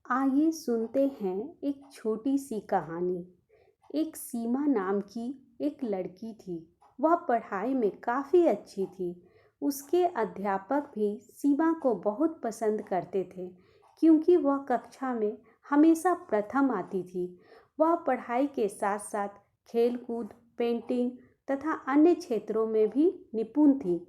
आइए सुनते हैं एक छोटी सी कहानी। एक सीमा नाम की एक लड़की थी। वह पढ़ाई में काफ़ी अच्छी थी। उसके अध्यापक भी सीमा को बहुत पसंद करते थे क्योंकि वह कक्षा में हमेशा प्रथम आती थी। वह पढ़ाई के साथ साथ खेलकूद, पेंटिंग तथा अन्य क्षेत्रों में भी निपुण थी।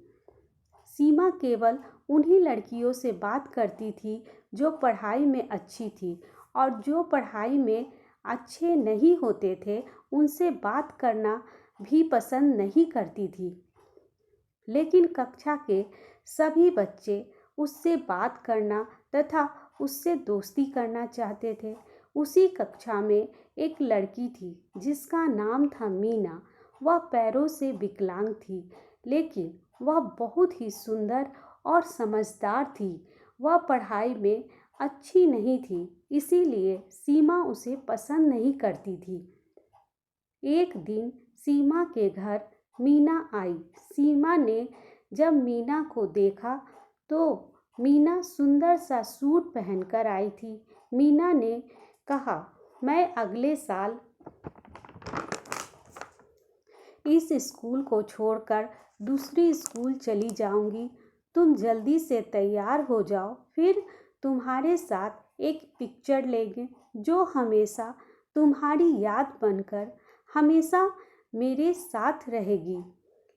सीमा केवल उन्हीं लड़कियों से बात करती थी जो पढ़ाई में अच्छी थी, और जो पढ़ाई में अच्छे नहीं होते थे उनसे बात करना भी पसंद नहीं करती थी। लेकिन कक्षा के सभी बच्चे उससे बात करना तथा उससे दोस्ती करना चाहते थे। उसी कक्षा में एक लड़की थी जिसका नाम था मीना। वह पैरों से विकलांग थी, लेकिन वह बहुत ही सुंदर और समझदार थी। वह पढ़ाई में अच्छी नहीं थी, इसीलिए सीमा उसे पसंद नहीं करती थी। एक दिन सीमा के घर मीना आई। सीमा ने जब मीना को देखा तो मीना सुंदर सा सूट पहनकर आई थी। मीना ने कहा, मैं अगले साल इस स्कूल को छोड़कर दूसरी स्कूल चली जाऊंगी। तुम जल्दी से तैयार हो जाओ, फिर तुम्हारे साथ एक पिक्चर लेंगे जो हमेशा तुम्हारी याद बनकर हमेशा मेरे साथ रहेगी।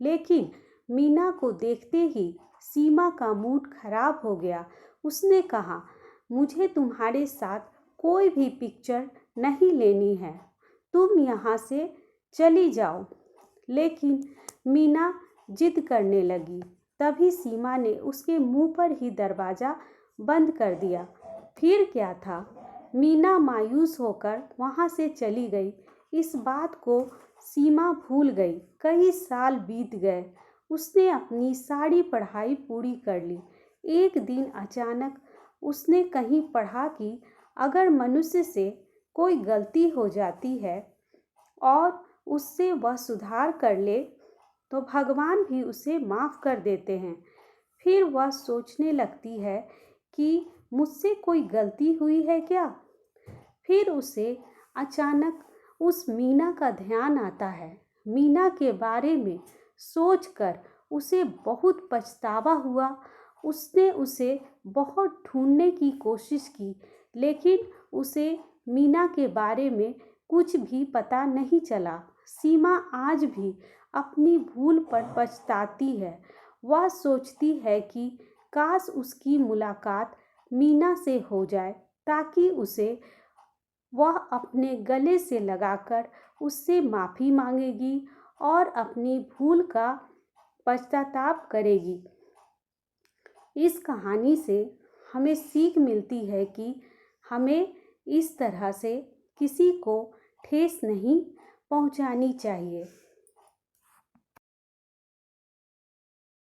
लेकिन मीना को देखते ही सीमा का मूड खराब हो गया। उसने कहा, मुझे तुम्हारे साथ कोई भी पिक्चर नहीं लेनी है, तुम यहाँ से चली जाओ। लेकिन मीना जिद करने लगी। तभी सीमा ने उसके मुंह पर ही दरवाज़ा बंद कर दिया। फिर क्या था, मीना मायूस होकर वहाँ से चली गई। इस बात को सीमा भूल गई। कई साल बीत गए। उसने अपनी सारी पढ़ाई पूरी कर ली। एक दिन अचानक उसने कहीं पढ़ा कि अगर मनुष्य से कोई गलती हो जाती है और उससे वह सुधार कर ले तो भगवान भी उसे माफ़ कर देते हैं। फिर वह सोचने लगती है कि मुझसे कोई गलती हुई है क्या। फिर उसे अचानक उस मीना का ध्यान आता है। मीना के बारे में सोचकर उसे बहुत पछतावा हुआ। उसने उसे बहुत ढूंढने की कोशिश की, लेकिन उसे मीना के बारे में कुछ भी पता नहीं चला। सीमा आज भी अपनी भूल पर पछताती है। वह सोचती है कि काश उसकी मुलाकात मीना से हो जाए, ताकि उसे वह अपने गले से लगाकर उससे माफ़ी मांगेगी और अपनी भूल का पश्चाताप करेगी। इस कहानी से हमें सीख मिलती है कि हमें इस तरह से किसी को ठेस नहीं पहुंचानी चाहिए।